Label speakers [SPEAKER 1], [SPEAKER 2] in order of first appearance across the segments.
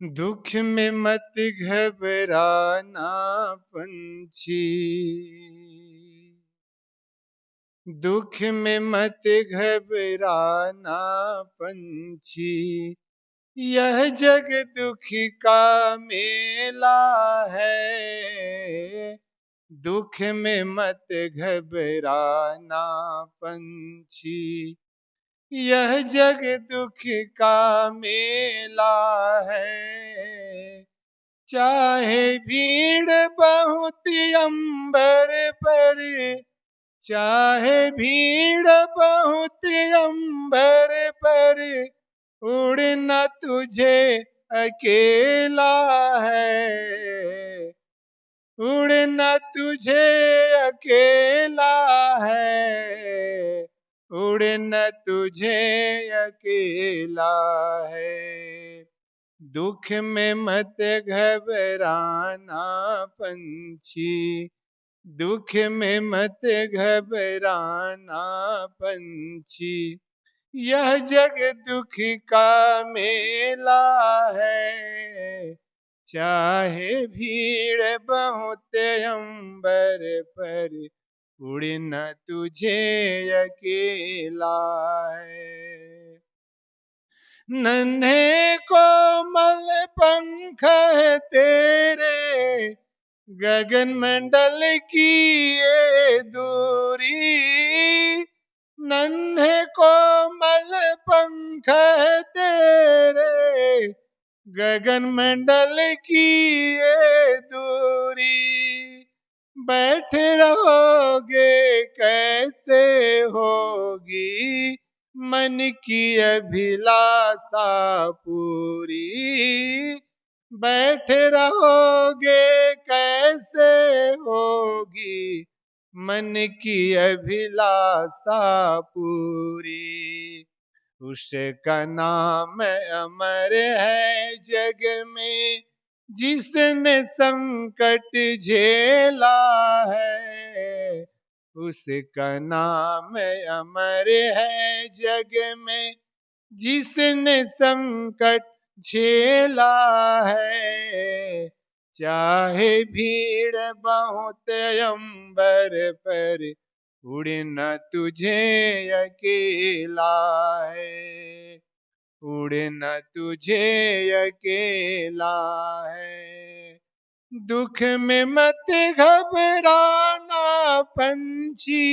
[SPEAKER 1] दुख में मत घबराना पंछी, दुख में मत घबराना पंछी, यह जग दुख का मेला है। दुख में मत घबराना पंछी, यह जग दुख का मेला है। चाहे भीड़ बहुत अंबर पर, चाहे भीड़ बहुत अंबर पर, उड़ना तुझे अकेला है। उड़ना तुझे अकेला है, उड़ना तुझे अकेला है। दुख में मत घबराना पंछी, दुख में मत घबराना पंछी, यह जग दुख का मेला है। चाहे भीड़ बहुत अंबर पर, उड़ना तुझे अकेला है। नन्हे कोमल पंख है तेरे, गगन मंडल की ये दूरी। नन्हे कोमल पंख है तेरे, गगन मंडल की ये दूरी। बैठ रहोगे कैसे होगी मन की अभिलाषा पूरी। बैठ रहोगे कैसे होगी मन की अभिलाषा पूरी। उसका नाम अमर है जग में, जिसने संकट झेला है। उसका नाम अमर है जग में, जिसने संकट झेला है। चाहे भीड़ बहुत अंबर पर, उड़ना तुझे अकेला है। उड़ना तुझे अकेला है। दुख में मत घबराना पंछी,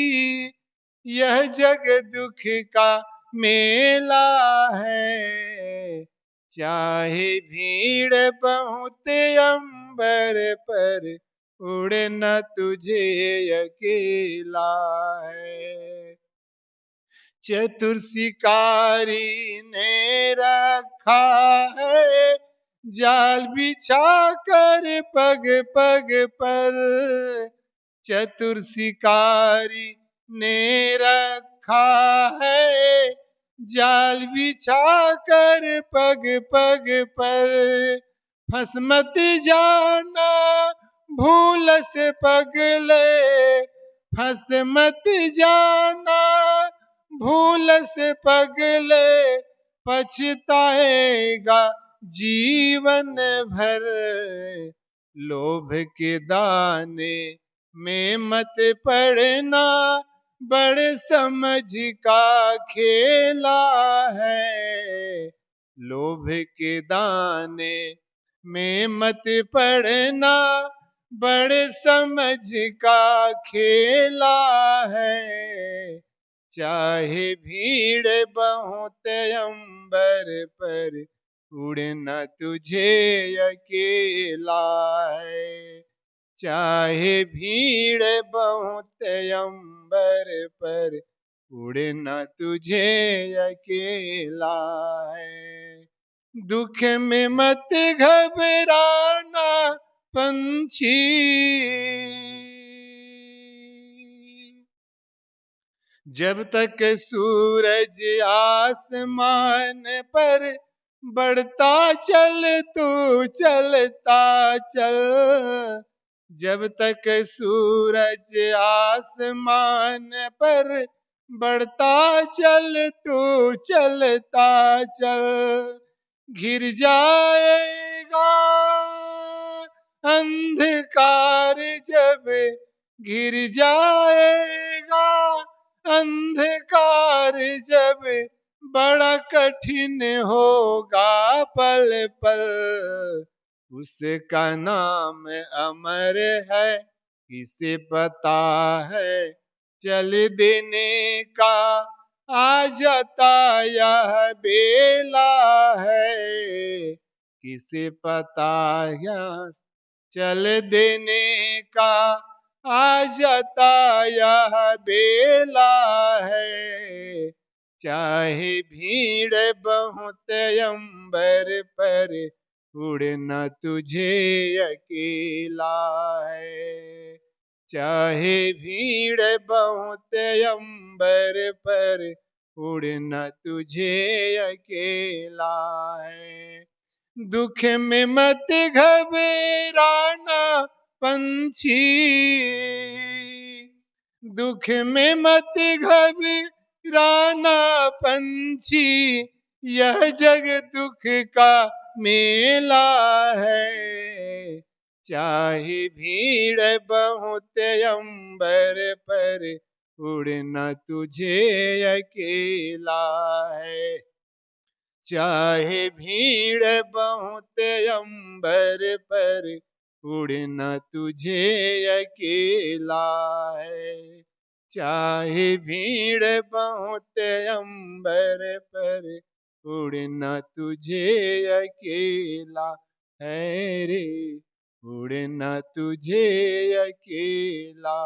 [SPEAKER 1] यह जग दुख का मेला है। चाहे भीड़ बहुत अंबर पर, उड़ना तुझे अकेला है। चतुर शिकारी ने रखा है जाल बिछा कर पग पग पर। चतुर शिकारी ने रखा है जाल बिछा कर पग पग पर। फंस मत जाना भूल से पगले, फंस मत जाना भूल से पगले, पछताएगा जीवन भर। लोभ के दाने में मत पड़ना, बड़े समझ का खेला है। लोभ के दाने में मत पड़ना, बड़े समझ का खेला है। चाहे भीड़ बहुत अंबर पर, उड़ना तुझे अकेला है। चाहे भीड़ बहुत अंबर पर, उड़ना तुझे अकेला है। दुख में मत घबराना पंछी, जब तक सूरज आसमान पर बढ़ता चल तू चलता चल। जब तक सूरज आसमान पर बढ़ता चल तू चलता चल। घिर जाएगा घिर जाएगा अंधकार जब, बड़ा कठिन होगा पल पल। उसका नाम अमर है, किसे पता है चल देने का आ जाता यह बेला है। किसे पता यह चल देने का आ जाता यह बेला है। चाहे भीड़ बहुत अंबर पर, उड़ना तुझे अकेला है। चाहे भीड़ बहुत अंबर पर, उड़ना तुझे अकेला है। दुख में मत घबराना पंछी, दुख में मत घबराना पंछी, यह जग दुख का मेला है। चाहे भीड़ बहुत अंबर पर, उड़ना तुझे अकेला है। चाहे भीड़ बहुत अंबर पर, उड़ना तुझे अकेला है। चाहे भीड़ बहुत अंबर पर, उड़ना तुझे अकेला है रे। उड़ना तुझे अकेला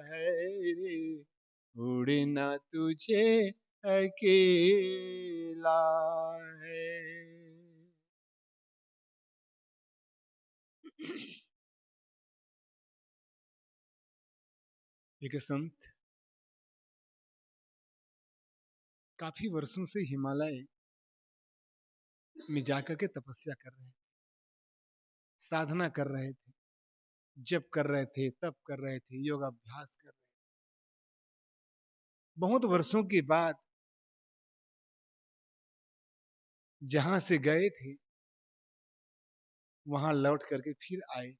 [SPEAKER 1] है रे। उड़ना तुझे अकेला है। एक संत काफी वर्षों से हिमालय में जाकर के तपस्या कर रहे थे, साधना कर रहे थे, जप कर रहे थे, तप कर रहे थे, योगाभ्यास कर रहे थे। बहुत वर्षों के बाद जहां से गए थे वहां लौट करके फिर आए।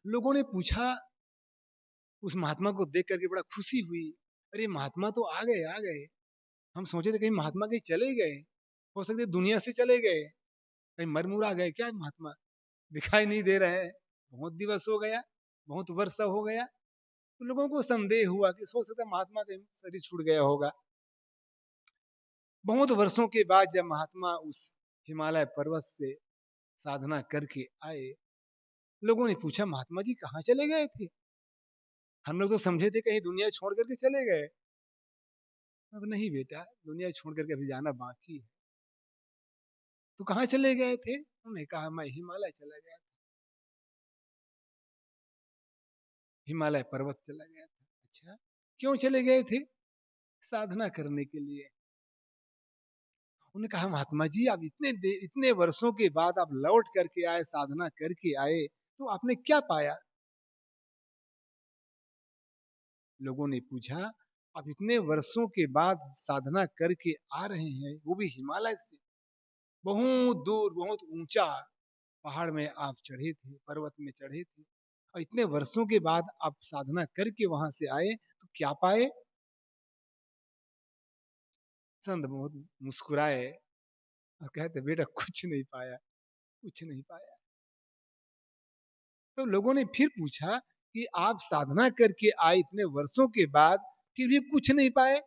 [SPEAKER 1] लोगों ने पूछा, उस महात्मा को देख करके बड़ा खुशी हुई। अरे महात्मा तो आ गए, आ गए। हम सोचे थे कहीं महात्मा कहीं चले गए, हो सकते दुनिया से चले गए, कहीं मर मुरा गए क्या महात्मा, दिखाई नहीं दे रहे हैं। बहुत दिवस हो गया, बहुत वर्ष हो गया। तो लोगों को संदेह हुआ कि हो सकता महात्मा का शरीर छूट गया होगा। बहुत वर्षों के बाद जब महात्मा उस हिमालय पर्वत से साधना करके आए, लोगों ने पूछा महात्मा जी कहाँ चले गए थे? हम लोग तो समझे थे कहीं दुनिया छोड़ करके चले गए। अब नहीं बेटा, दुनिया छोड़ करके अभी जाना बाकी है। तो कहाँ चले गए थे? उन्होंने कहा मैं हिमालय चला गया था, हिमालय पर्वत चला गया था। अच्छा, क्यों चले गए थे? साधना करने के लिए। उन्होंने कहा महात्मा जी आप इतने वर्षों के बाद आप लौट करके आए, साधना करके आए, तो आपने क्या पाया? लोगों ने पूछा आप इतने वर्षों के बाद साधना करके आ रहे हैं, वो भी हिमालय से, बहुत दूर, बहुत ऊंचा पहाड़ में आप चढ़े थे, पर्वत में चढ़े थे, और इतने वर्षों के बाद आप साधना करके वहां से आए, तो क्या पाए? संत बहुत मुस्कुराए और कहते बेटा कुछ नहीं पाया, कुछ नहीं पाया। तो लोगों ने फिर पूछा कि आप साधना करके आए इतने वर्षों के बाद, फिर भी कुछ नहीं पाए,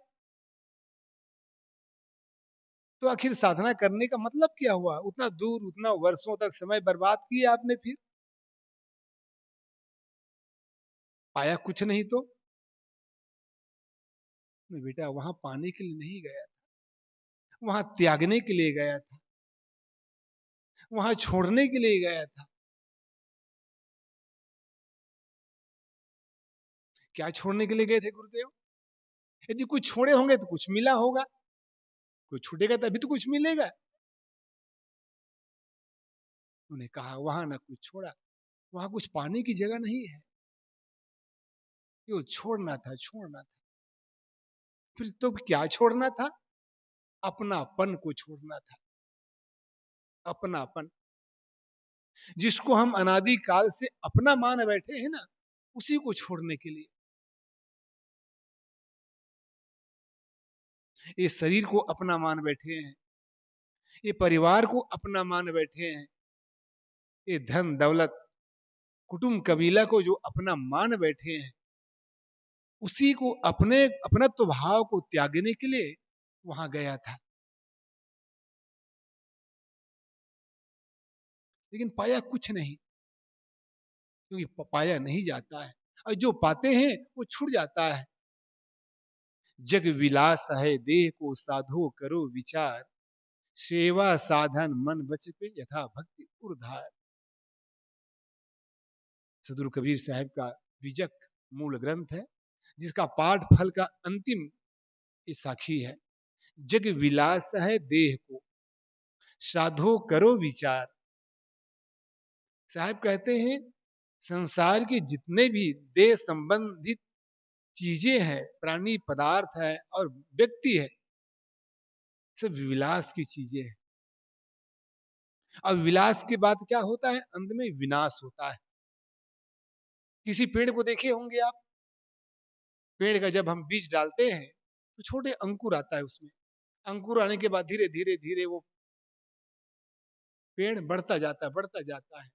[SPEAKER 1] तो आखिर साधना करने का मतलब क्या हुआ? उतना दूर, उतना वर्षों तक समय बर्बाद किए आपने, फिर पाया कुछ नहीं तो? मैं बेटा वहां पाने के लिए नहीं गया था, वहां त्यागने के लिए गया था, वहां छोड़ने के लिए गया था। क्या छोड़ने के लिए गए थे गुरुदेव? यदि कुछ छोड़े होंगे तो कुछ मिला होगा, कुछ छूटेगा तभी तो कुछ मिलेगा। उन्होंने कहा वहां ना कुछ छोड़ा, वहां कुछ पाने की जगह नहीं है, ये छोड़ना था, छोड़ना था। फिर तो क्या छोड़ना था? अपनापन को छोड़ना था, अपनापन। जिसको हम अनादि काल से अपना मान बैठे हैं ना, उसी को छोड़ने के लिए। ये शरीर को अपना मान बैठे हैं, ये परिवार को अपना मान बैठे हैं, ये धन दौलत कुटुंब कबीला को जो अपना मान बैठे हैं, उसी को अपने अपनत्व भाव को त्यागने के लिए वहां गया था। लेकिन पाया कुछ नहीं, क्योंकि पाया नहीं जाता है, और जो पाते हैं वो छूट जाता है। जग विलास है देह को साधो करो विचार, सेवा साधन मन बच पे यथा भक्ति उर्धार। सदगुरु कबीर साहब का विजक मूल ग्रंथ है, जिसका पाठ फल का अंतिम ये साखी है। जग विलास है देह को साधो करो विचार। साहब कहते हैं संसार के जितने भी देह संबंधित चीजें हैं, प्राणी पदार्थ है और व्यक्ति है, सब विलास की चीजें हैं। अब विलास के बाद क्या होता है? अंत में विनाश होता है। किसी पेड़ को देखे होंगे आप, पेड़ का जब हम बीज डालते हैं तो छोटे अंकुर आता है उसमें, अंकुर आने के बाद धीरे धीरे धीरे वो पेड़ बढ़ता जाता है,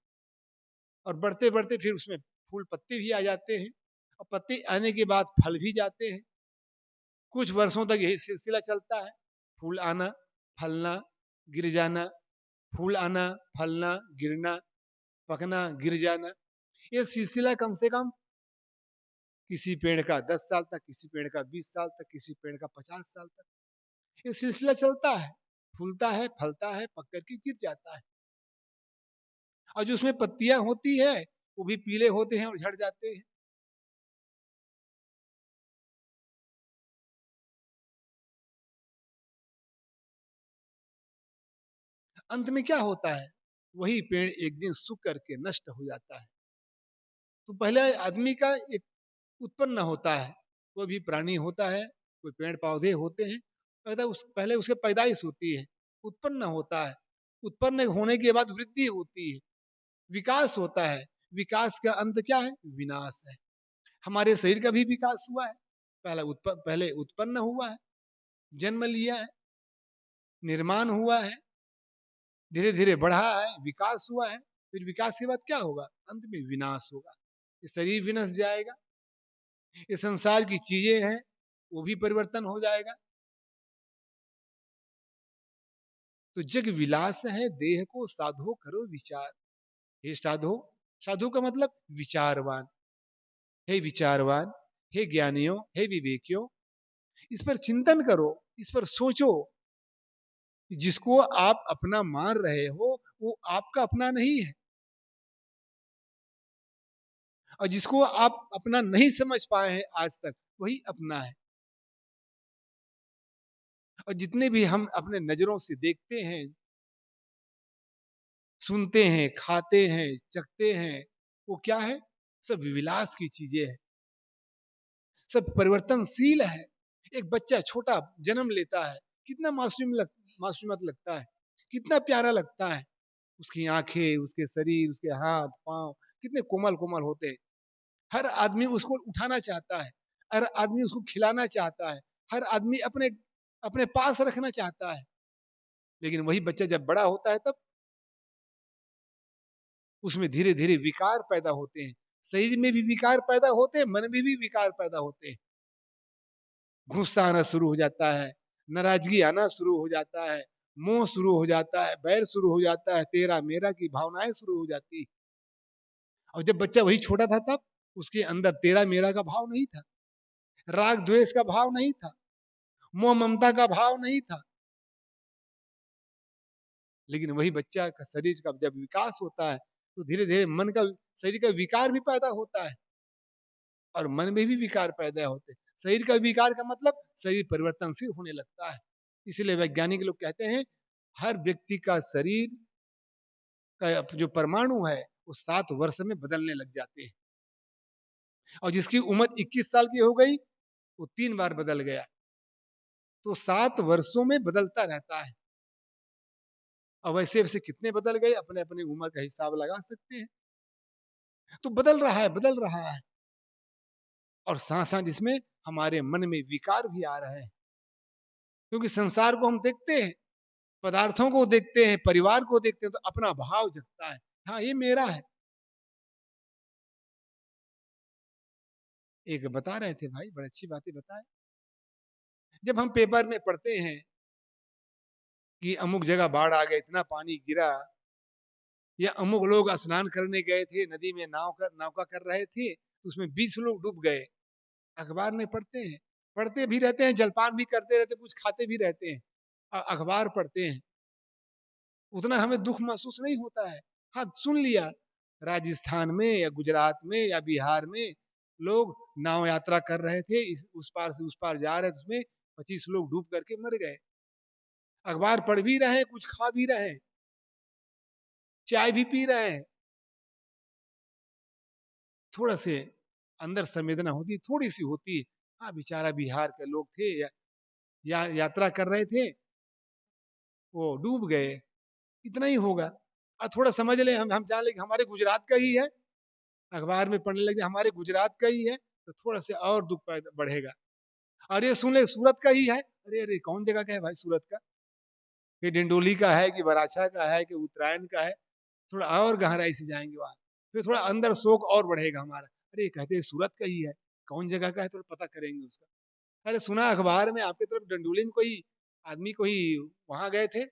[SPEAKER 1] और बढ़ते बढ़ते फिर उसमें फूल पत्ते भी आ जाते हैं, और पत्ते आने के बाद फल भी जाते हैं। कुछ वर्षों तक यही सिलसिला चलता है, फूल आना, फलना, गिर जाना, फूल आना, फलना, गिरना, पकना, गिर जाना। ये सिलसिला कम से कम किसी पेड़ का 10 साल तक, किसी पेड़ का 20 साल तक, किसी पेड़ का 50 साल तक ये सिलसिला चलता है। फूलता है, फलता है, पक करके गिर जाता है, और जो उसमें पत्तियां होती है वो भी पीले होते हैं और झड़ जाते हैं। अंत में क्या होता है? वही पेड़ एक दिन सूख करके नष्ट हो जाता है। तो पहले आदमी का एक उत्पन्न होता है, कोई भी प्राणी होता है, कोई पेड़ पौधे होते हैं, पहले उसके पैदाइश होती है, उत्पन्न होता है, उत्पन्न होने के बाद वृद्धि होती है, विकास होता है। विकास का अंत क्या है? विनाश है। हमारे शरीर का भी विकास हुआ है, पहले उत्पन्न हुआ है, जन्म लिया है, निर्माण हुआ है, धीरे धीरे बढ़ा है, विकास हुआ है। फिर विकास के बाद क्या होगा? अंत में विनाश होगा। ये शरीर विनश जाएगा, ये संसार की चीजें हैं वो भी परिवर्तन हो जाएगा। तो जग विलास है देह को साधो करो विचार। हे साधो, साधु का मतलब विचारवान, हे विचारवान, हे ज्ञानियों, हे विवेकियों, इस पर चिंतन करो, इस पर सोचो। जिसको आप अपना मान रहे हो वो आपका अपना नहीं है, और जिसको आप अपना नहीं समझ पाए हैं आज तक, वही अपना है। और जितने भी हम अपने नजरों से देखते हैं, सुनते हैं, खाते हैं, चखते हैं, वो क्या है? सब विलास की चीजें हैं, सब परिवर्तनशील है। एक बच्चा छोटा जन्म लेता है, कितना मासूमियत लगता है, कितना प्यारा लगता है। उसकी आंखें, उसके शरीर, उसके हाथ पांव कितने कोमल कोमल होते हैं। हर आदमी उसको उठाना चाहता है, हर आदमी उसको खिलाना चाहता है, हर आदमी अपने अपने पास रखना चाहता है। लेकिन वही बच्चा जब बड़ा होता है, तब उसमें धीरे धीरे विकार पैदा होते हैं, शरीर में भी विकार पैदा होते हैं, मन में भी विकार पैदा होते हैं। गुस्सा आना शुरू हो जाता है, नाराजगी आना शुरू हो जाता है, मोह शुरू हो जाता है, बैर शुरू हो जाता है, तेरा मेरा की भावनाएं शुरू हो जाती। और जब बच्चा वही छोटा था, तब उसके अंदर तेरा मेरा का भाव नहीं था, राग द्वेष का भाव नहीं था, मोह ममता का भाव नहीं था। लेकिन वही बच्चा का शरीर का जब विकास होता है, तो धीरे धीरे मन का, शरीर का विकार भी पैदा होता है, और मन में भी विकार पैदा होते हैं। शरीर का विकार का मतलब शरीर परिवर्तनशील होने लगता है। इसलिए वैज्ञानिक लोग कहते हैं हर व्यक्ति का शरीर का जो परमाणु है वो 7 वर्ष में बदलने लग जाते हैं, और जिसकी उम्र 21 साल की हो गई वो 3 बार बदल गया। तो 7 वर्षों में बदलता रहता है। और वैसे वैसे कितने बदल गए, अपने अपने उम्र का हिसाब लगा सकते हैं। तो बदल रहा है, बदल रहा है। और साथ साथ इसमें हमारे मन में विकार भी आ रहे हैं, क्योंकि संसार को हम देखते हैं, पदार्थों को देखते हैं, परिवार को देखते हैं, तो अपना भाव जगता है, हाँ ये मेरा है। एक बता रहे थे भाई, बड़ी अच्छी बातें बताए। जब हम पेपर में पढ़ते हैं कि अमुक जगह बाढ़ आ गई, इतना पानी गिरा, या अमुक लोग स्नान करने गए थे, नदी में नौका कर रहे थे, तो उसमें 20 लोग डूब गए। अखबार में पढ़ते हैं, पढ़ते भी रहते हैं, जलपान भी करते रहते, कुछ खाते भी रहते हैं, अखबार पढ़ते हैं, उतना हमें दुख महसूस नहीं होता है। हाँ सुन लिया, राजस्थान में या गुजरात में या बिहार में लोग नाव यात्रा कर रहे थे, उस पार से उस पार जा रहे थे, उसमें 25 लोग डूब करके मर गए। अखबार पढ़ भी रहे हैं, कुछ खा भी रहे हैं, चाय भी पी रहे हैं। थोड़ा से अंदर संवेदना होती, थोड़ी सी होती, हाँ बेचारा बिहार के लोग थे, यात्रा कर रहे थे, वो डूब गए, इतना ही होगा। और थोड़ा समझ ले, हम जान ले कि हमारे गुजरात का ही है, अखबार में पढ़ने लगे हमारे गुजरात का ही है, तो थोड़ा से और दुख बढ़ेगा। और ये सुन ले सूरत का ही है, अरे अरे कौन जगह का है भाई सूरत का, कि डिंडोली का है कि बराछा का है कि उत्तरायण का है, थोड़ा और गहराई से जाएंगे वहां, फिर थोड़ा अंदर शोक और बढ़ेगा हमारा, अरे कहते हैं सूरत का ही है, कौन जगह का है, थोड़ा पता करेंगे उसका। अरे सुना अखबार में आपके तरफ डंडोली में कोई आदमी कोई वहां गए थे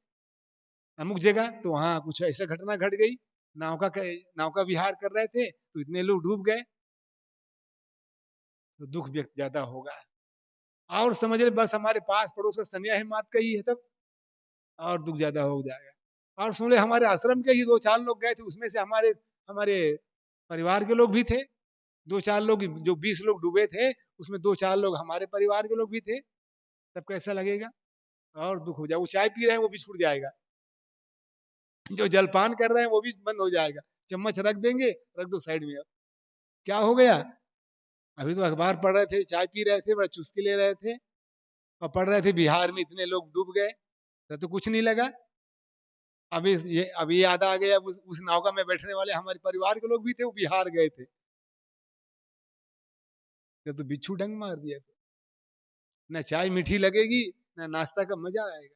[SPEAKER 1] अमुक जगह, तो वहां कुछ ऐसा घटना घट गई, नौका विहार कर रहे थे तो इतने लोग डूब गए, तो दुख व्यक्त ज्यादा होगा। और समझ रहे, बस हमारे पास पड़ोस का सनिया हिमात का ही है, तब और दुख ज्यादा हो जाएगा। और सुन ले हमारे आश्रम के ही 2-4 लोग गए थे, उसमें से हमारे हमारे परिवार के लोग भी थे, 2-4 लोग, जो 20 लोग डूबे थे उसमें 2-4 लोग हमारे परिवार के लोग भी थे, तब कैसा लगेगा, और दुख हो जाए। वो चाय पी रहे हैं वो भी छूट जाएगा, जो जलपान कर रहे हैं वो भी बंद हो जाएगा, चम्मच रख देंगे, रख दो साइड में। अब क्या हो गया, अभी तो अखबार पढ़ रहे थे, चाय पी रहे थे, बड़ा चुस्की ले रहे थे, और पढ़ रहे थे बिहार में इतने लोग डूब गए, तो कुछ नहीं लगा। अभी याद आ गया, उस नौका में बैठने वाले हमारे परिवार के लोग भी थे, वो बिहार गए थे, तो बिच्छू डंग मार दिया, न चाय मीठी लगेगी, न नाश्ता का मजा आएगा।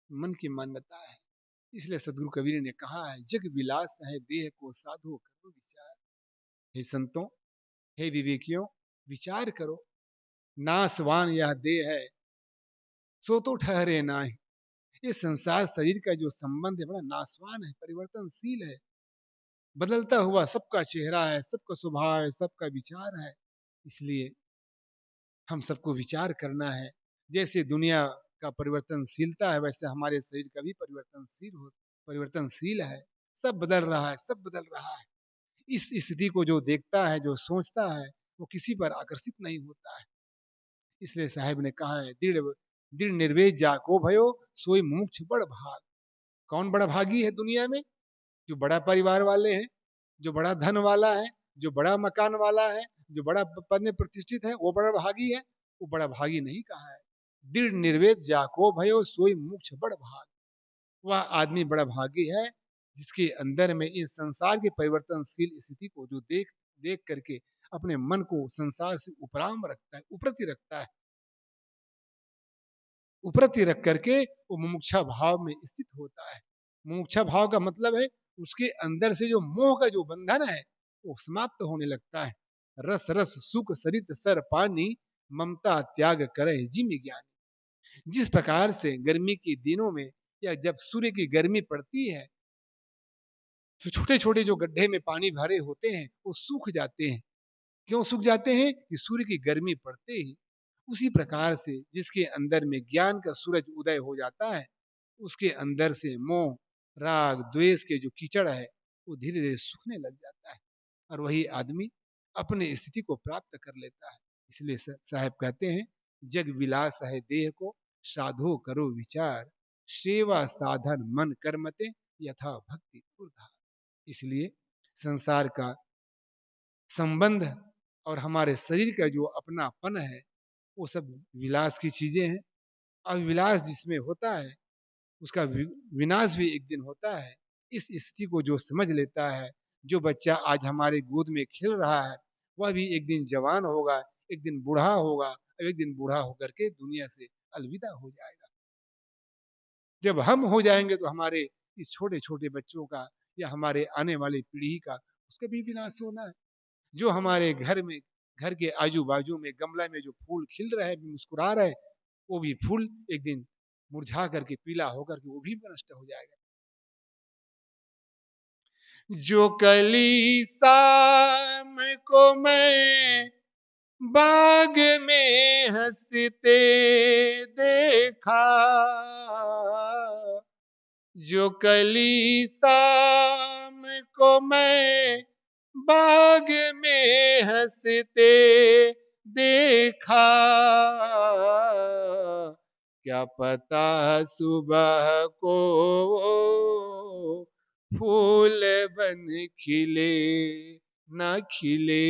[SPEAKER 1] मन की मान्यता है। इसलिए सदगुरु कबीर ने कहा है, जग विलास है देह को साधो करो विचार। हे संतों, हे विवेकियों, विचार करो, नासवान यह देह है, सो तो ठहरे नाहि। ये संसार शरीर का जो संबंध है बड़ा नासवान है, परिवर्तनशील है, बदलता हुआ सबका चेहरा है, सबका स्वभाव है, सबका विचार है। इसलिए हम सबको विचार करना है, जैसे दुनिया का परिवर्तनशीलता है, वैसे हमारे शरीर का भी परिवर्तनशील है, सब बदल रहा है, सब बदल रहा है। इस स्थिति को जो देखता है, जो सोचता है, वो किसी पर आकर्षित नहीं होता है। इसलिए साहब ने कहा है, दृढ़ दृढ़ निर्वेद जाको भयो, सोई मुमुक्ष बड़ भाग। कौन बड़ा भागी है दुनिया में, जो बड़ा परिवार वाले हैं, जो बड़ा धन वाला है, जो बड़ा मकान वाला है, जो बड़ा पद में प्रतिष्ठित है, वो बड़ा भागी है। वो बड़ा भागी नहीं कहा है, दृढ़ निर्वेद जाको भयो सोई मोक्ष बड़ भाग। वह आदमी बड़ा भागी है जिसके अंदर में इस संसार की परिवर्तनशील स्थिति को जो देख देख करके अपने मन को संसार से उपराम रखता है, उपरति रखता है, उपरति रख करके वो मुमुक्षा भाव में स्थित होता है। मुमुक्षा भाव का मतलब है उसके अंदर से जो मोह का जो बंधन है वो समाप्त होने लगता है। रस रस सुख सरित सर पानी, ममता त्याग करे जिम ज्ञानी। जिस प्रकार से गर्मी के दिनों में या जब सूर्य की गर्मी पड़ती है, तो छोटे छोटे जो गड्ढे में पानी भरे होते हैं वो सूख जाते हैं। क्यों सूख जाते हैं, कि सूर्य की गर्मी पड़ते ही। उसी प्रकार से जिसके अंदर में ज्ञान का सूरज उदय हो जाता है, उसके अंदर से मोह राग द्वेष के जो कीचड़ है वो धीरे धीरे सूखने लग जाता है, और वही आदमी अपनी स्थिति को प्राप्त कर लेता है। इसलिए साहब कहते हैं, जग विलास है देह को, साधो करो विचार, सेवा साधन मन कर्मते, यथा भक्ति उर्धार। इसलिए संसार का संबंध और हमारे शरीर का जो अपनापन है वो सब विलास की चीजें हैं। अविलास जिसमें होता है उसका विनाश भी एक दिन होता है। इस स्थिति को जो समझ लेता है, जो बच्चा आज हमारे गोद में खेल रहा है, वह भी एक दिन जवान होगा, एक दिन बूढ़ा होगा, और एक दिन बूढ़ा होकर के दुनिया से अलविदा हो जाएगा। जब हम हो जाएंगे तो हमारे इस छोटे छोटे बच्चों का या हमारे आने वाली पीढ़ी का, उसका भी विनाश होना है। जो हमारे घर में, घर के आजू बाजू में गमला में जो फूल खिल रहे हैं, मुस्कुरा रहे हैं, वो भी फूल एक दिन मुरझा करके, पीला होकर के वो भी नष्ट हो जाएगा। जो कली शाम को मैं बाग में हंसते देखा, जो कली शाम को मैं बाग में हंसते देखा, क्या पता सुबह को वो फूल बन खिले न खिले,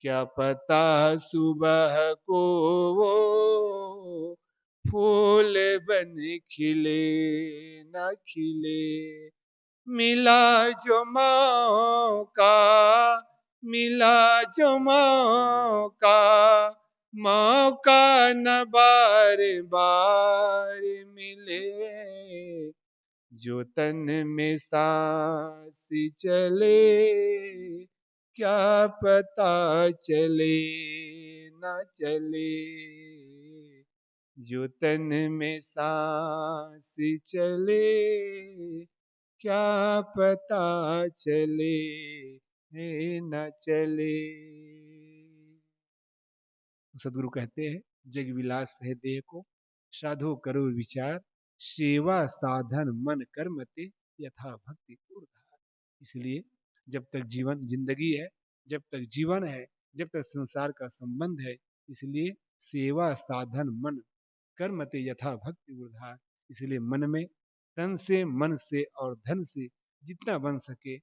[SPEAKER 1] क्या पता सुबह को वो फूल बन खिले न खिले। मिला जो मौका, मिला जो मौका, मौका न बार बार मिले, जो तन में सांस चले क्या पता चले न चले, जो तन में सांस चले क्या पता चले न चले। सदगुरु कहते हैं, जग विलास है देह को, साधु करो विचार, सेवा साधन मन कर्म ते, यथा भक्ति उर्धार। इसलिए जब तक जीवन जिंदगी है, जब तक जीवन है, जब तक संसार का संबंध है, इसलिए सेवा साधन मन कर्म ते यथा भक्ति उर्धार। इसलिए मन में, तन से, मन से और धन से जितना बन सके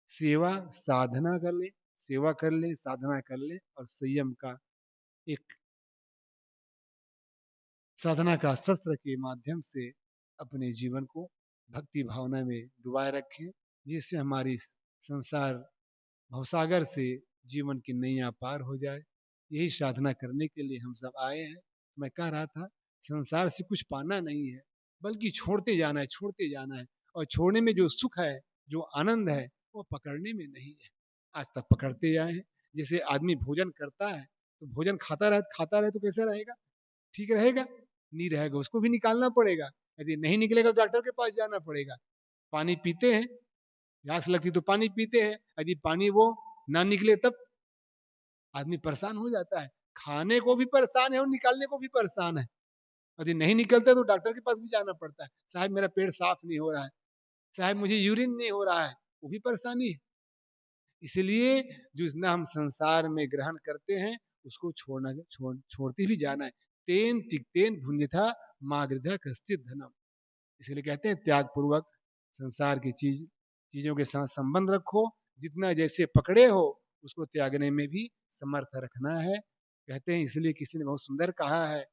[SPEAKER 1] सेवा साधना कर ले, सेवा कर ले, साधना कर ले, और संयम का एक साधना का शस्त्र के माध्यम से अपने जीवन को भक्ति भावना में डुबाए रखें, जिससे हमारी संसार भवसागर से जीवन की नैया पार हो जाए। यही साधना करने के लिए हम सब आए हैं। मैं कह रहा था, संसार से कुछ पाना नहीं है, बल्कि छोड़ते जाना है, छोड़ते जाना है। और छोड़ने में जो सुख है, जो आनंद है, वो पकड़ने में नहीं है। आज तक पकड़ते आए हैं। जैसे आदमी भोजन करता है तो भोजन खाता रहे तो कैसे रहेगा? ठीक रहेगा? नहीं रहेगा, उसको भी निकालना पड़ेगा। यदि नहीं निकलेगा तो डॉक्टर के पास जाना पड़ेगा। पानी पीते हैं, प्यास लगती तो पानी पीते हैं, यदि पानी वो ना निकले तब आदमी परेशान हो जाता है। खाने को भी परेशान है और निकालने को भी परेशान है। यदि नहीं निकलता तो डॉक्टर के पास भी जाना पड़ता है, साहब मेरा पेट साफ नहीं हो रहा है, साहब मुझे यूरिन नहीं हो रहा है, वो भी परेशानी है। इसलिए जो इतना हम संसार में ग्रहण करते हैं, उसको छोड़ते भी जाना है। तेन तिक्तेन भुंजथा मागृध कश्चित धनम। इसलिए कहते हैं त्याग पूर्वक संसार की चीजों के साथ संबंध रखो। जितना जैसे पकड़े हो उसको त्यागने में भी समर्थ रखना है। कहते हैं, इसलिए किसी ने बहुत सुंदर कहा है,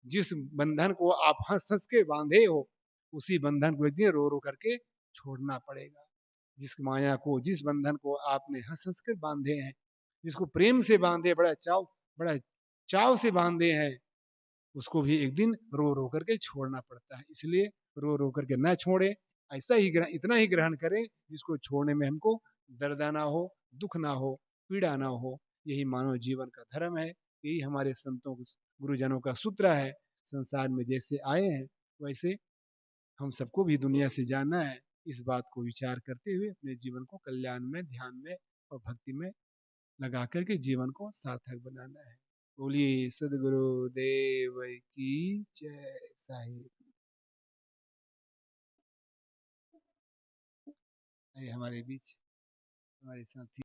[SPEAKER 1] जिस बंधन को आप हंस हंस के बांधे हो, उसी बंधन को एक दिन रो रो करके छोड़ना पड़ेगा। जिस माया को, जिस बंधन को आपने हंस हंस कर बांधे हैं, जिसको प्रेम से बांधे, बड़ा चाव से बांधे हैं, उसको भी एक दिन रो रो करके छोड़ना पड़ता है। इसलिए रो रो करके ना छोड़े, ऐसा ही इतना ही ग्रहण करें जिसको छोड़ने में हमको दर्द ना हो, दुख ना हो, पीड़ा ना हो। यही मानव जीवन का धर्म है, यही हमारे संतों गुरुजनों का सूत्र है। संसार में जैसे आए हैं वैसे हम सबको भी दुनिया से जाना है। इस बात को विचार करते हुए अपने जीवन को कल्याण में, ध्यान में और भक्ति में लगा करके जीवन को सार्थक बनाना है। बोलिए सदगुरु देव की जय। साहिब हमारे बीच हमारे साथी